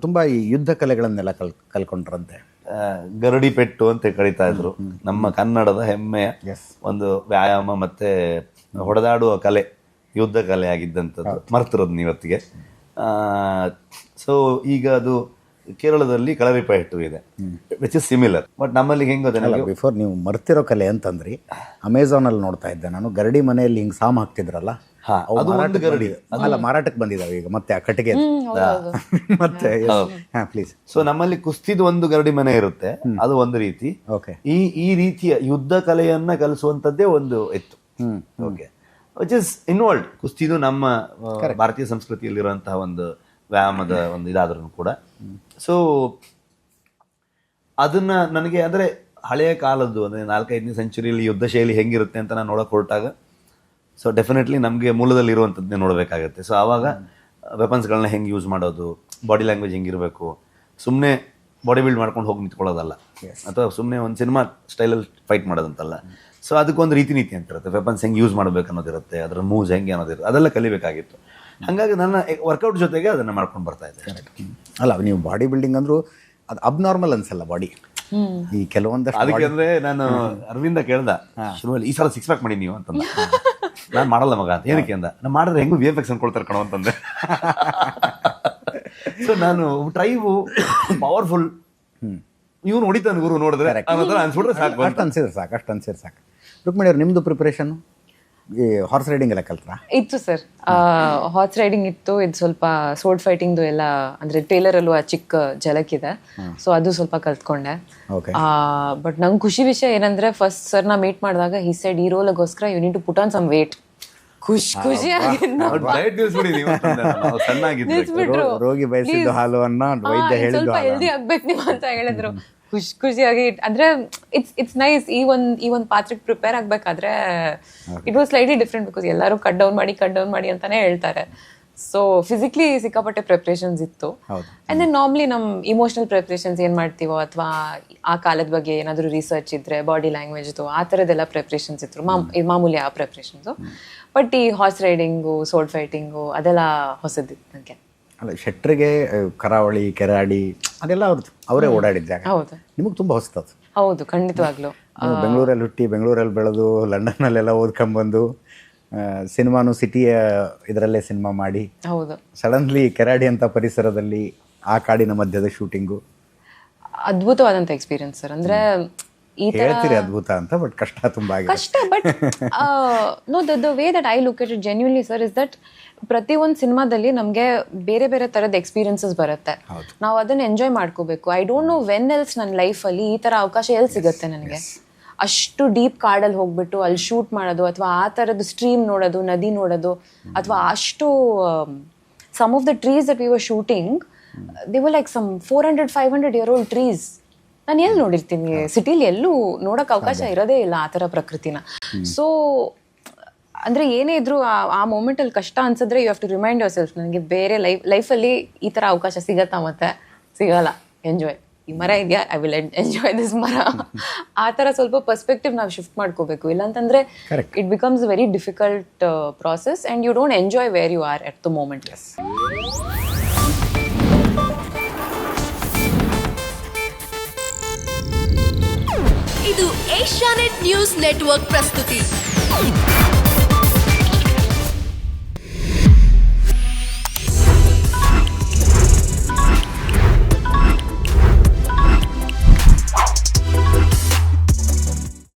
ತುಂಬ ಈ ಯುದ್ಧ ಕಲೆಗಳನ್ನೆಲ್ಲ ಕಲ್ಕೊಂಡ್ರಂತೆ. ಗರಡಿ ಪೆಟ್ಟು ಅಂತ ಕರೀತಾ ಇದ್ರು. ನಮ್ಮ ಕನ್ನಡದ ಹೆಮ್ಮೆಯ ಒಂದು ವ್ಯಾಯಾಮ ಮತ್ತೆ ಹೊಡೆದಾಡುವ ಕಲೆ, ಯುದ್ಧ ಕಲೆ ಆಗಿದ್ದಂಥದ್ದು ಮರ್ತಿರೋದು ಇವತ್ತಿಗೆ. ಸೊ ಈಗ ಅದು ಕೇರಳದಲ್ಲಿ ಕಳರಿಪಯಟ್ಟು ಇದೆ, ವಿಚ್ ಇಸ್ ಸಿಮಿಲರ್. ಬಟ್ ನಮ್ಮಲ್ಲಿ ಹೆಂಗೆ ಬಿಫೋರ್ ನೀವು ಮರ್ತಿರೋ ಕಲೆ ಅಂತಂದ್ರಿ, ಅಮೆಝಾನಲ್ಲಿ ನೋಡ್ತಾ ಇದ್ದೆ ನಾನು, ಗರಡಿ ಮನೆಯಲ್ಲಿ ಹಿಂಗೆ ಸಾಮ್ ಹಾಕ್ತಿದ್ರಲ್ಲ, ಮಾರಾಟಕ್ಕೆ ಬಂದಿದ್ದಾವೆ ಈಗ ಮತ್ತೆ ಆ ಕಟ್ಟಿಗೆ ಮತ್ತೆ. ಪ್ಲೀಸ್. ಸೊ ನಮ್ಮಲ್ಲಿ ಕುಸ್ತಿದ ಒಂದು ಗರಡಿ ಮನೆ ಇರುತ್ತೆ, ಅದು ಒಂದು ರೀತಿ. ಈ ರೀತಿಯ ಯುದ್ಧ ಕಲೆಯನ್ನ ಕಲಿಸುವಂತದ್ದೇ ಒಂದು ಇತ್ತು. Okay, which is involved. ಕುಸ್ತಿದು ನಮ್ಮ ಭಾರತೀಯ ಸಂಸ್ಕೃತಿಯಲ್ಲಿರುವಂತಹ ಒಂದು ವ್ಯಾಯಾಮದ ಒಂದು ಇದಾದ್ರೂ ಕೂಡ. ಸೊ ಅದನ್ನ ನನಗೆ ಅಂದರೆ ಹಳೆಯ ಕಾಲದ್ದು ಅಂದರೆ 4-5ನೇ ಸೆಂಚುರಿಯಲ್ಲಿ ಯುದ್ಧ ಶೈಲಿ ಹೆಂಗಿರುತ್ತೆ ಅಂತ ನಾನು ನೋಡೋಕೆ ಹೊರಟಾಗ, ಸೊ ಡೆಫಿನೆಟ್ಲಿ ನಮಗೆ ಮೂಲದಲ್ಲಿ ಇರುವಂಥದ್ದನ್ನೇ ನೋಡಬೇಕಾಗತ್ತೆ. ಸೊ ಆವಾಗ ವೆಪನ್ಸ್ಗಳನ್ನ ಹೆಂಗೆ ಯೂಸ್ ಮಾಡೋದು, ಬಾಡಿ ಲ್ಯಾಂಗ್ವೇಜ್ ಹೆಂಗಿರಬೇಕು, ಸುಮ್ಮನೆ ಬಾಡಿ ಬಿಲ್ಡ್ ಮಾಡ್ಕೊಂಡು ಹೋಗಿ ನಿಂತ್ಕೊಳ್ಳೋದಲ್ಲ, ಅಥವಾ ಸುಮ್ಮನೆ ಒಂದು ಸಿನಿಮಾ ಸ್ಟೈಲಲ್ಲಿ ಫೈಟ್ ಮಾಡೋದಂತಲ್ಲ. ಸೊ ಅದಕ್ಕೊಂದು ರೀತಿ ನೀತಿ ಅಂತ ಇರುತ್ತೆ, ವೆಪನ್ಸ್ ಹೆಂಗೆ ಯೂಸ್ ಮಾಡಬೇಕು ಅನ್ನೋದಿರುತ್ತೆ, ಅದರ ಮೂವ್ಸ್ ಹೆಂಗೆ ಅನ್ನೋದಿರುತ್ತೆ, ಅದೆಲ್ಲ ಕಲಿಬೇಕಾಗಿತ್ತು. ಹಾಗಾಗಿ ನನ್ನ ವರ್ಕೌಟ್ ಜೊತೆಗೆ ಅದನ್ನು ಮಾಡ್ಕೊಂಡು ಬರ್ತಾ ಇದ್ದೆ. ಅಲ್ಲ, ನೀವು ಬಾಡಿ ಬಿಲ್ಡಿಂಗ್ ಅಂದರೂ ಅದು ಅಬ್ನಾರ್ಮಲ್ ಅನ್ಸಲ್ಲ ಬಾಡಿ ಈ ಕೆಲವೊಂದಷ್ಟು. ಅದಕ್ಕೆ ಅಂದರೆ ನಾನು ಅರವಿಂದ ಕೇಳ್ದ ಶುರುವಲ್ಲಿ, ಈ ಸಲ 6 ಪ್ಯಾಕ್ ಮಾಡಿ ನೀವು ಅಂತಂದ. ನಾನು ಮಾಡಲ್ಲ ಮಗ ಅಂತ. ಏನಕ್ಕೆ ಅಂದ, ನಾನು ಮಾಡಿದ್ರೆ ಹೆಂಗೂ VFX ಅನ್ಕೊಳ್ತಾರೆ ಕಣೋ ಅಂತಂದೆ. ಸೊ ನಾನು ಟ್ರೈವು ಪವರ್ಫುಲ್, ಇವನು ಹೊಡಿತಾನೆ ಗುರು ನೋಡಿದ್ರೆ ಅನ್ಸ್ಬಿಟ್ರೆ ಸಾಕು, ಅಷ್ಟು ಅನ್ಸಿದ್ರೆ ಸಾಕು. ರುಕ್ಮಿಣಿ ಅವ್ರು, ನಿಮ್ಮದು ಪ್ರಿಪ್ರೇಷನ್ ಈ ಹಾರ್ಸ್ ರೈಡಿಂಗ್ ಎಲ್ಲ ಕಲ್ತ್ರಾ? ಇತ್ತು ಸರ್, ಹಾರ್ಸ್ ರೈಡಿಂಗ್ ಇತ್ತು. ಇದು ಸ್ವಲ್ಪ ಸೋರ್ಡ್ ಫೈಟಿಂಗ್ದು ಎಲ್ಲ, ಅಂದರೆ ಟೇಲರಲ್ಲೂ ಆ ಚಿಕ್ಕ ಝಲಕ್ ಇದೆ, ಸೊ ಅದು ಸ್ವಲ್ಪ ಕಲ್ತ್ಕೊಂಡೆ. ಬಟ್ ನಂಗೆ ಖುಷಿ ವಿಷಯ ಏನಂದ್ರೆ, ಫಸ್ಟ್ ಸರ್ನ ಮೀಟ್ ಮಾಡಿದಾಗ ಹಿ ಸೆಡ್, ಈ ರೋಲಗೋಸ್ಕರ you need to put on some weight. ಖುಷಿಯಾಗಿ ರೋಗಿ ಬಯಸಿದ್ದು ಹಾಲು ಅನ್ನ ವೈದ್ಯ ಹೇಳಿದ್ದು ಸ್ವಲ್ಪ ಹೆಲ್ದಿ ಆಗ್ಬೇಕು ನೀವು ಅಂತ ಹೇಳಿದ್ರು. ಖುಷಿಯಾಗಿ, ಅಂದ್ರೆ ಇಟ್ಸ್ ನೈಸ್. ಈ ಒಂದ್ ಪಾತ್ರಕ್ಕೆ ಪ್ರಿಪೇರ್ ಆಗ್ಬೇಕಾದ್ರೆ it was slightly different, because ಎಲ್ಲರೂ ಕಟ್ ಡೌನ್ ಮಾಡಿ ಅಂತಾನೆ ಹೇಳ್ತಾರೆ. ಸೊ ಫಿಸಿಕಲಿ ಸಿಕ್ಕಾಪಟ್ಟೆ ಪ್ರಿಪ್ರೇಷನ್ಸ್ ಇತ್ತು. ಅಂಡ್ ದೆನ್ ನಾರ್ಮಲಿ ನಮ್ಮ ಇಮೋಷನಲ್ ಪ್ರಿಪ್ರೇಷನ್ಸ್ ಏನ್ ಮಾಡ್ತೀವೋ, ಅಥವಾ ಆ ಕಾಲದ ಬಗ್ಗೆ ಏನಾದರೂ ರಿಸರ್ಚ್ ಇದ್ರೆ, ಬಾಡಿ ಲ್ಯಾಂಗ್ವೇಜ್ದು ಆ ಥರದ್ದೆಲ್ಲ ಪ್ರಿಪ್ರೇಷನ್ಸ್ ಇತ್ತು, ಮಾಮೂಲಿ ಆ ಪ್ರಿಪ್ರೇಷನ್ಸು. ಬಟ್ ಈ ಹಾರ್ಸ್ ರೈಡಿಂಗು, ಸೋರ್ಡ್ ಫೈಟಿಂಗು ಅದೆಲ್ಲ ಹೊಸದಿತ್ತು ನನಗೆ. ಅಲ್ಲ, ಶೆಟ್ರಿಗೆ ಕರಾವಳಿ, ಕೆರಾಡಿ ಅದೆಲ್ಲ ಅವರೇ ಓಡಾಡಿದ ಜಾಗ. ಹೌದು, ನಿಮಗೆ ತುಂಬ ಹೊಸತದು. ಹೌದು, ಖಂಡಿತವಾಗ್ಲೂ. ಬೆಂಗಳೂರಲ್ಲಿ ಹುಟ್ಟಿ ಬೆಂಗಳೂರಲ್ಲಿ ಬೆಳೆದು ಲಂಡನ್ನಲ್ಲೆಲ್ಲ ಓದ್ಕೊಂಡ್ಬಂದು ಸಿನಿಮಾನು ಸಿಟಿಯ ಇದರಲ್ಲೇ ಸಿನಿಮಾ ಮಾಡಿ, ಹೌದು, ಸಡನ್ಲಿ ಕೆರಾಡಿ ಅಂತ ಪರಿಸರದಲ್ಲಿ ಆ ಕಾಡಿನ ಮಧ್ಯದ ಶೂಟಿಂಗು ಅದ್ಭುತವಾದಂಥ ಎಕ್ಸ್ಪೀರಿಯನ್ಸ್ ಸರ್. ಅಂದ್ರೆ ಹೇಳ್ತೀರಿ ಅದ್ಭುತ ಅಂತ, ಬಟ್ ಕಷ್ಟ ತುಂಬಾ ಕಷ್ಟ. But no, the way that I look at it genuinely sir is that ಪ್ರತಿಯೊಂದು ಸಿನಿಮಾದಲ್ಲಿ ನಮಗೆ ಬೇರೆ ಬೇರೆ ಥರದ ಎಕ್ಸ್ಪೀರಿಯನ್ಸಸ್ ಬರುತ್ತೆ, ನಾವು ಅದನ್ನ ಎಂಜಾಯ್ ಮಾಡ್ಕೋಬೇಕು. I don't know when else ನನ್ನ ಲೈಫಲ್ಲಿ ಈ ಥರ ಅವಕಾಶ ಎಲ್ಲಿ ಸಿಗುತ್ತೆ ನನಗೆ. ಅಷ್ಟು ಡೀಪ್ ಕಾಡಲ್ಲಿ ಹೋಗ್ಬಿಟ್ಟು ಅಲ್ಲಿ ಶೂಟ್ ಮಾಡೋದು, ಅಥವಾ ಆ ಥರದ್ದು ಸ್ಟ್ರೀಮ್ ನೋಡೋದು, ನದಿ ನೋಡೋದು, ಅಥವಾ ಅಷ್ಟು some of the trees that we were shooting, they were like some 400-500 year old trees. ನಾನು ಎಲ್ಲಿ ನೋಡಿರ್ತೀನಿ, ಸಿಟಿಲಿ ಎಲ್ಲೂ ನೋಡೋಕೆ ಅವಕಾಶ ಇರೋದೇ ಇಲ್ಲ ಆ ಥರ ಪ್ರಕೃತಿನ. ಸೊ ಅಂದರೆ ಏನೇ ಇದ್ರೂ ಆ ಮೂಮೆಂಟಲ್ಲಿ ಕಷ್ಟ ಅನ್ಸಿದ್ರೆ you have to remind yourself, ನನಗೆ ಬೇರೆ ಲೈಫಲ್ಲಿ ಈ ಥರ ಅವಕಾಶ ಸಿಗತ್ತಾ, ಮತ್ತೆ ಸಿಗಲ್ಲ, ಎಂಜಾಯ್. ಈ ಮರ ಇದೆಯಾ, ಐ ವಿಲ್ ಎಂಜಾಯ್ ದಿಸ್ ಮರ. ಆ ಥರ ಸ್ವಲ್ಪ ಪರ್ಸ್ಪೆಕ್ಟಿವ್ ನಾವು ಶಿಫ್ಟ್ ಮಾಡ್ಕೋಬೇಕು. ಇಲ್ಲಾಂತಂದರೆ it becomes very difficult process and you don't enjoy where you are at the moment. ಇದು ಏಷ್ಯಾನೆಟ್ ನ್ಯೂಸ್ ನೆಟ್ವರ್ಕ್ ಪ್ರಸ್ತುತಿ.